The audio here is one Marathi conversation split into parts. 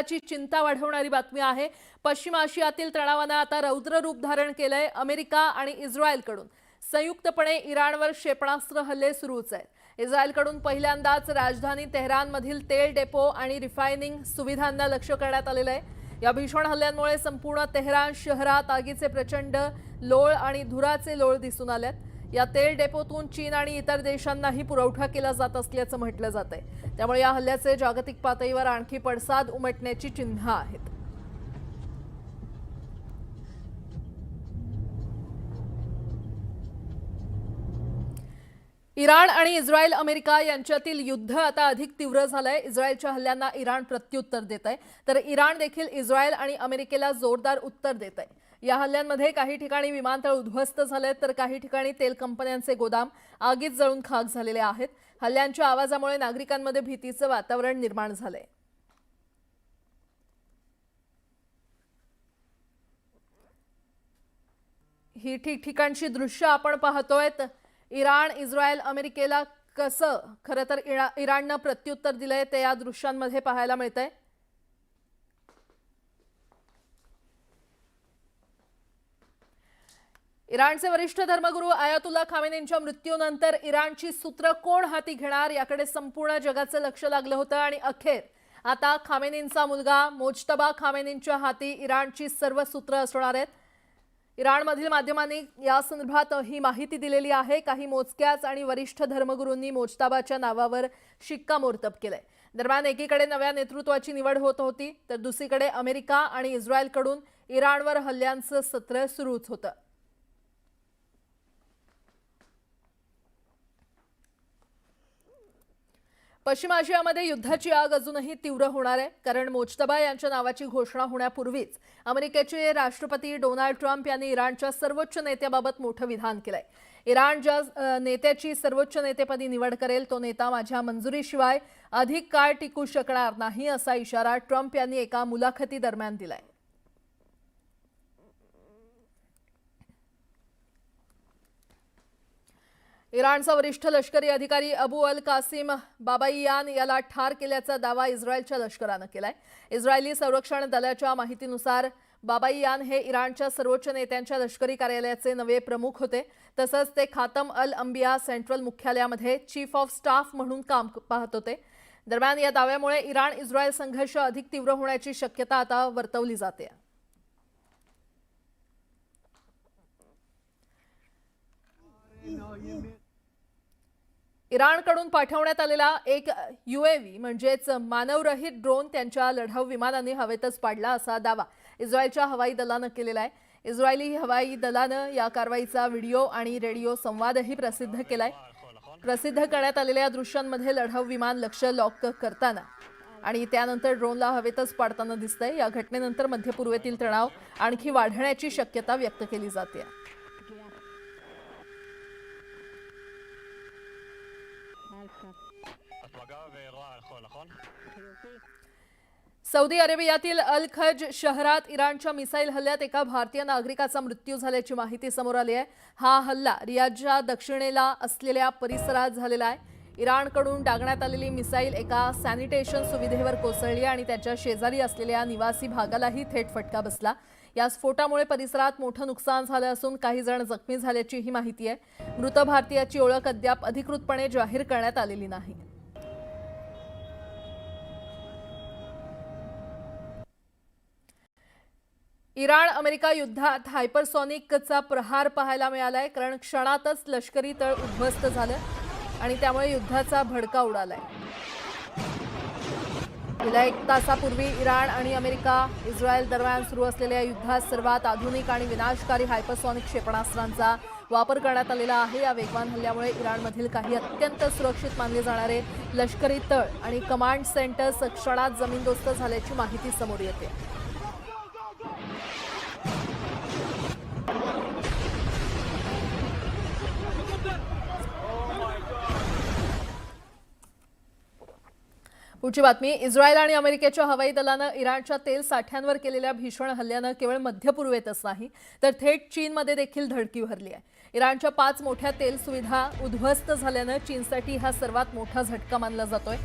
ची चिंता वाढवणारी बातमी आहे। पश्चिम आशियातील तणावाने आता रौद्र रूप धारण केलंय। अमेरिका आणि इस्रायलकडून संयुक्तपणे इराणवर क्षेपणास्त्र हल्ले सुरूच आहेत। इस्रायलकडून पहिल्यांदाच राजधानी तेहरानमधील तेल डेपो आणि रिफायनिंग सुविधांना लक्ष्य करण्यात आलेलं आहे। या भीषण हल्ल्यांमुळे संपूर्ण तेहरान शहरात आगीचे प्रचंड लोळ आणि धुराचे लोळ दिसून आलेत। या तेल डेपोतून चीन आणि इतर देशांनाही पुरवठा केला जात असल्याचं म्हटलं जातंय। त्यामुळे या हल्ल्याचे जागतिक पातळीवर आणखी पडसाद उमटण्याची चिन्ह आहेत। इराण आणि इस्रायल अमेरिका यांच्यातील युद्ध आता अधिक तीव्र झालंय। इस्रायलच्या हल्ल्यांना इराण प्रत्युत्तर देत आहे, तर इराण देखील इस्रायल आणि अमेरिकेला जोरदार उत्तर देत आहे। या हल्ल्यांमध्ये काही ठिकाणी विमानतळ उद्ध्वस्त झालेत, तर काही ठिकाणी तेल कंपन्यांचे गोदाम आगीत जळून खाक झालेले आहेत। हल्ल्यांच्या आवाजामुळे नागरिकांमध्ये भीतीचं वातावरण निर्माण झालंय। ही ठिकठिकाणची दृश्य आपण पाहतोय। इराण इस्रायल अमेरिकेला कसं खरं तर इराणनं प्रत्युत्तर दिलंय ते या दृश्यांमध्ये पाहायला मिळतंय। इराणचे वरिष्ठ धर्मगुरू आयातुल्ला खामेनींच्या मृत्यूनंतर इराणची सूत्र कोण हाती घेणार याकडे संपूर्ण जगाचं लक्ष लागलं होतं आणि अखेर आता खामेनींचा मुलगा मोज्तबा खामेनींच्या हाती इराणची सर्व सूत्र असणार आहेत। इराणमधील माध्यमांनी या संदर्भात ही माहिती दिलेली आहे। काही मोजक्याच आणि वरिष्ठ धर्मगुरूंनी मोज्तबाच्या नावावर शिक्कामोर्तब केलंय। दरम्यान एकीकडे नव्या नेतृत्वाची निवड होत होती, तर दुसरीकडे अमेरिका आणि इस्रायलकडून इराणवर हल्ल्यांचं सत्र सुरूच होतं। पश्चिम आशियामध्ये युद्धाची आग अजूनही तीव्र होणार आहे, कारण मोज्तबा यांच्या नावाची घोषणा होण्यापूर्वीच अमेरिकेचे राष्ट्रपती डोनाल्ड ट्रम्प यांनी इराणच्या सर्वोच्च नेत्याबाबत मोठं विधान केलंय। इराण ज्या नेत्याची सर्वोच्च नेतेपदी निवड करेल तो नेता माझ्या मंजुरीशिवाय अधिक काळ टिकू शकणार नाही, असा इशारा ट्रम्प यांनी एका मुलाखतीदरम्यान दिलाय। इराणचा वरिष्ठ लष्करी अधिकारी अबू अल कासिम बाबाईयान याला ठार केल्याचा दावा इस्रायलच्या लष्करानं केलाय। इस्रायली संरक्षण दलाच्या माहितीनुसार बाबाईयान हे इराणच्या सर्वोच्च नेत्यांच्या लष्करी कार्यालयाचे नवे प्रमुख होते, तसंच ते खातम अल अंबिया सेंट्रल मुख्यालयामध्ये चीफ ऑफ स्टाफ म्हणून काम पाहत होते। दरम्यान या दाव्यामुळे इराण इस्रायल संघर्ष अधिक तीव्र होण्याची शक्यता आता वर्तवली जाते। इराणकडून पाठवण्यात आलेला एक यूएव्ही म्हणजेच मानवरहित ड्रोन त्यांच्या लढाऊ विमानाने हवेतच पाडला, असा दावा इस्रायलच्या हवाई दलानं केलेला आहे। इस्रायली हवाई दलानं या कारवाईचा व्हिडिओ आणि रेडिओ संवादही प्रसिद्ध केलाय। प्रसिद्ध करण्यात आलेल्या दृश्यांमध्ये लढाऊ विमान लक्ष्य लॉक करताना आणि त्यानंतर ड्रोनला हवेतच पाडताना दिसतंय। या घटनेनंतर मध्य पूर्वेतील तणाव आणखी वाढण्याची शक्यता व्यक्त केली जाते। सौदी अरेबियातील अल खज शहरात इराणच्या मिसाईल हल्ल्यात एका भारतीय नागरिकाचा मृत्यू झाल्याची माहिती समोर आली आहे। हा हल्ला रियादच्या दक्षिणेला असलेल्या परिसरात झालेला आहे। इराणकडून डागण्यात आलेली मिसाईल एका सॅनिटेशन सुविधेवर कोसळली आणि त्याच्या शेजारी असलेल्या निवासी भागालाही थेट फटका बसला। या स्फोटामुळे परिसरात मोठं नुकसान झालं असून काही जण जखमी झाल्याची ही माहिती आहे। मृत भारतीयाची ओळख अद्याप अधिकृतपणे जाहीर करण्यात आलेली नाही। इराण अमेरिका युद्धात हायपरसॉनिकचा प्रहार पाहायला मिळालाय, कारण क्षणातच लष्करी तळ उद्ध्वस्त झालं आणि त्यामुळे युद्धाचा भडका उडालाय। गेल्या 1 तासापूर्वी इराण आणि अमेरिका इस्रायल दरम्यान सुरू असलेल्या युद्धात सर्वात आधुनिक आणि विनाशकारी हायपरसॉनिक क्षेपणास्त्रांचा वापर करण्यात आलेला आहे। या वेगवान हल्ल्यामुळे इराणमधील काही अत्यंत सुरक्षित मानले जाणारे लष्करी तळ आणि कमांड सेंटर्स क्षणात जमीनदोस्त झाल्याची माहिती समोर येते। पुढची बातमी। इस्रायल आणि अमेरिकेच्या हवाई दलानं इराणच्या तेल साठ्यांवर केलेल्या भीषण हल्ल्यानं केवळ मध्य पूर्वेतच नाही तर थेट चीनमध्ये देखील धडकी भरली आहे। इराणच्या 5 मोठ्या तेल सुविधा उद्ध्वस्त झाल्यानं चीनसाठी हा सर्वात मोठा झटका मानला जातोय।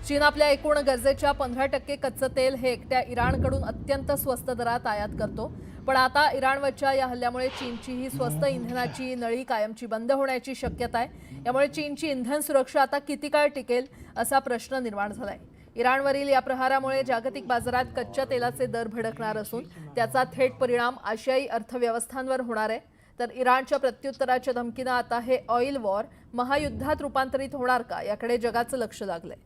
चीन आपल्या एकूण गरजेच्या 15% कच्चं तेल हे एकट्या इराणकडून अत्यंत स्वस्त दरात आयात करतो. पण आता इराणवरच्या या हल्ल्यामुळे चीनची ही स्वस्त इंधनाची नळी कायमची बंद होण्याची शक्यता आहे. यामुळे चीनची इंधन सुरक्षा आता किती काळ टिकेल असा प्रश्न निर्माण झालाय. इराणवरील या प्रहारामुळे जागतिक बाजारात कच्च्या तेलाचे दर भडकणार असून त्याचा थेट परिणाम आशियाई अर्थव्यवस्थांवर होणार आहे. तर इराणच्या प्रत्युत्तराच्या धमकीनं आता हे ऑइल वॉर महायुद्धात रूपांतरित होणार का याकडे जगाचं लक्ष लागलंय.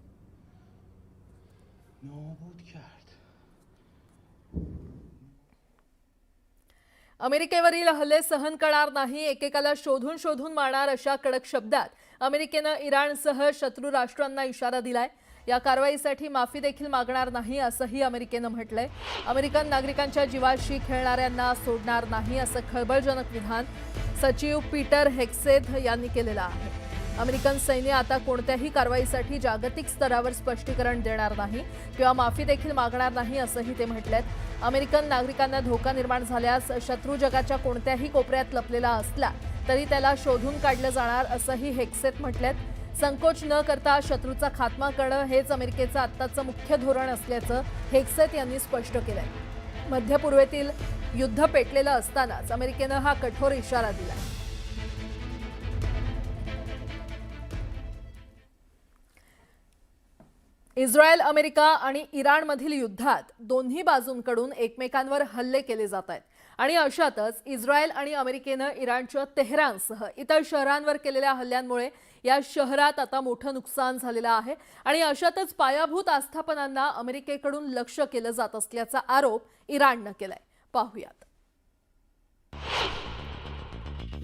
अमेरिकेवरील हल्ले सहन करणार नाही, एकेकाला शोधून शोधून मारणार अशा कडक शब्दात अमेरिकेनं इराणसह शत्रू राष्ट्रांना इशारा दिलाय. या कारवाईसाठी माफी देखील मागणार नाही असंही अमेरिकेनं म्हटलंय. अमेरिकन नागरिकांच्या जीवाशी खेळणाऱ्यांना सोडणार नाही असं खळबळजनक विधान सचिव पीटर हेक्सेथ यांनी केलेलं आहे. अमेरिकन सैन्य आता कोणत्याही कारवाईसाठी जागतिक स्तरावर स्पष्टीकरण देणार नाही किंवा माफी देखील मागणार नाही असंही ते म्हटलेत. अमेरिकन नागरिकांना धोका निर्माण झाल्यास शत्रू जगाच्या कोणत्याही कोपऱ्यात लपलेला असला तरी त्याला शोधून काढलं जाणार असंही हेक्सेथ म्हटलेत. संकोच न करता शत्रूचा खात्मा करणं हेच अमेरिकेचं आत्ताचं मुख्य धोरण असल्याचं हेक्सेथ यांनी स्पष्ट केलंय. मध्य पूर्वेतील युद्ध पेटलेलं असतानाच अमेरिकेनं हा कठोर इशारा दिला. इस्रायल, अमेरिका आणि इराणमधील युद्धात दोन्ही बाजूंकडून एकमेकांवर हल्ले केले जात आहेत आणि अशातच इस्रायल आणि अमेरिकेनं इराणच्या तेहरानसह इतर शहरांवर केलेल्या हल्ल्यांमुळे या शहरात आता मोठं नुकसान झालेलं आहे आणि अशातच पायाभूत आस्थापनांना अमेरिकेकडून लक्ष्य केलं जात असल्याचा आरोप इराणनं केलाय. पाहूयात.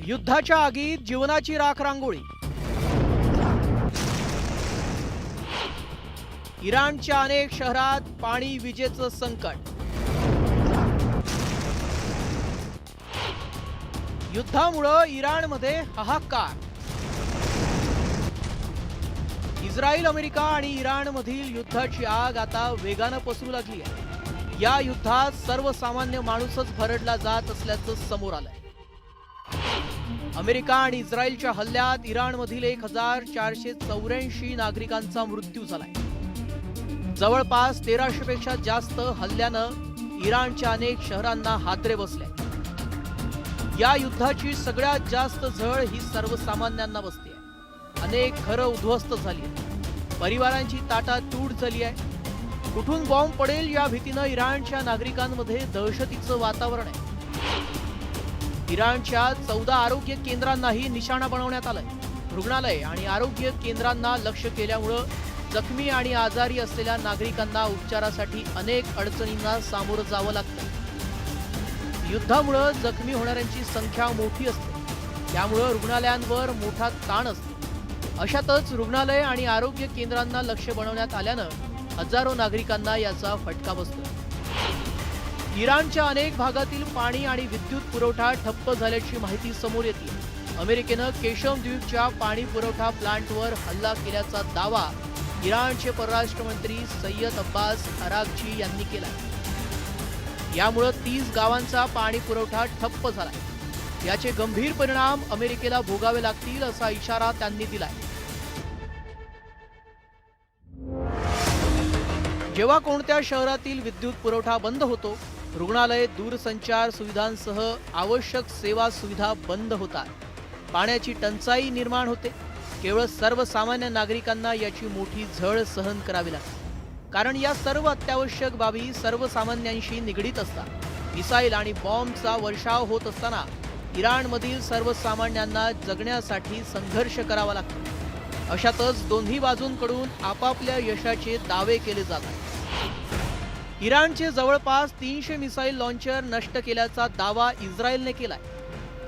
युद्धाच्या आगीत जीवनाची राख रांगोळी. इराणच्या अनेक शहरात पाणी विजेचं संकट. युद्धामुळे इराणमध्ये हाहाकार. इस्रायल, अमेरिका आणि इराणमधील युद्धाची आग आता वेगानं पसरू लागली आहे. या युद्धात सर्वसामान्य माणूसच भरडला जात असल्याचं समोर आलंय. अमेरिका आणि इस्रायलच्या हल्ल्यात इराणमधील 1484 नागरिकांचा मृत्यू झालाय. जवळपास 1300 पेक्षा जास्त हल्ल्यानं इराणच्या अनेक शहरांना हादरे बसले. या युद्धाची सगळ्यात जास्त झळ ही सर्वसामान्यांना बसते. अनेक घरं उद्ध्वस्त झाली आहेत. परिवारांची ताटातूट झाली आहे. कुठून बॉम्ब पडेल या भीतीनं इराणच्या नागरिकांमध्ये दहशतीचं वातावरण आहे. इराणच्या 14 आरोग्य केंद्रांनाही निशाणा बनवण्यात आलंय. रुग्णालय आणि आरोग्य केंद्रांना लक्ष्य केल्यामुळं जखमी आणि आजारी असलेल्या नागरिकांना उपचारासाठी अनेक अडचणींना सामोरं जावं लागतं. युद्धामुळं जखमी होणाऱ्यांची संख्या मोठी असते, त्यामुळं रुग्णालयांवर मोठा ताण असतो. अशातच रुग्णालय आणि आरोग्य केंद्रांना लक्ष्य बनवण्यात आल्यानं हजारो नागरिकांना याचा फटका बसतो. इराणच्या अनेक भागातील पाणी आणि विद्युत पुरवठा ठप्प झाल्याची माहिती समोर येते. अमेरिकेनं केशम द्वीपच्या पाणी पुरवठा प्लांटवर हल्ला केल्याचा दावा इराणचे परराष्ट्र मंत्री सय्यद अब्बास अरागची यांनी केला. यामुळे 30 गावांचा पाणी पुरवठा ठप्प झालाय. याचे गंभीर परिणाम अमेरिकेला भोगावे लागतील असा इशारा त्यांनी दिलाय. जेव्हा कोणत्या शहरातील विद्युत पुरवठा बंद होतो, रुग्णालय, दूरसंचार सुविधांसह आवश्यक सेवा सुविधा बंद होतात, पाण्याची टंचाई निर्माण होते. केवळ सर्वसामान्य नागरिकांना याची मोठी झळ सहन करावी लागते. कारण या सर्व अत्यावश्यक बाबी सर्वसामान्यांशी निगडीत असतात. मिसाईल आणि बॉम्बचा वर्षाव होत असताना इराणमधील सर्वसामान्यांना जगण्यासाठी संघर्ष करावा लागतो. अशातच दोन्ही बाजूंकडून आपापल्या यशाचे दावे केले जातात. इराणचे जवळपास 300 मिसाईल लॉन्चर नष्ट केल्याचा दावा इस्रायलने केलाय.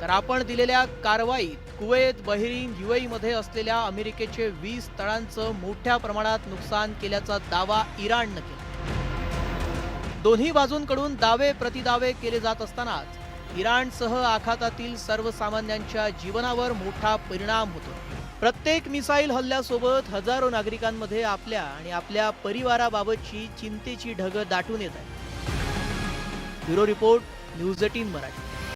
तर आपण दिलेल्या कारवाईत कुवेत, बहरीन, UAE मध्ये असलेल्या अमेरिकेचे 20 तळांचं मोठ्या प्रमाणात नुकसान केल्याचा दावा इराणनं केला. दोन्ही बाजूंकडून दावे प्रतिदावे केले जात असतानाच इराणसह आखातातील सर्वसामान्यांच्या जीवनावर मोठा परिणाम होतो. प्रत्येक मिसाईल हल्ल्यासोबत हजारो नागरिकांमध्ये आपल्या आणि आपल्या परिवाराबाबतची चिंतेची ढग दाटून येत आहे. Bureau report, news 18 Marathi.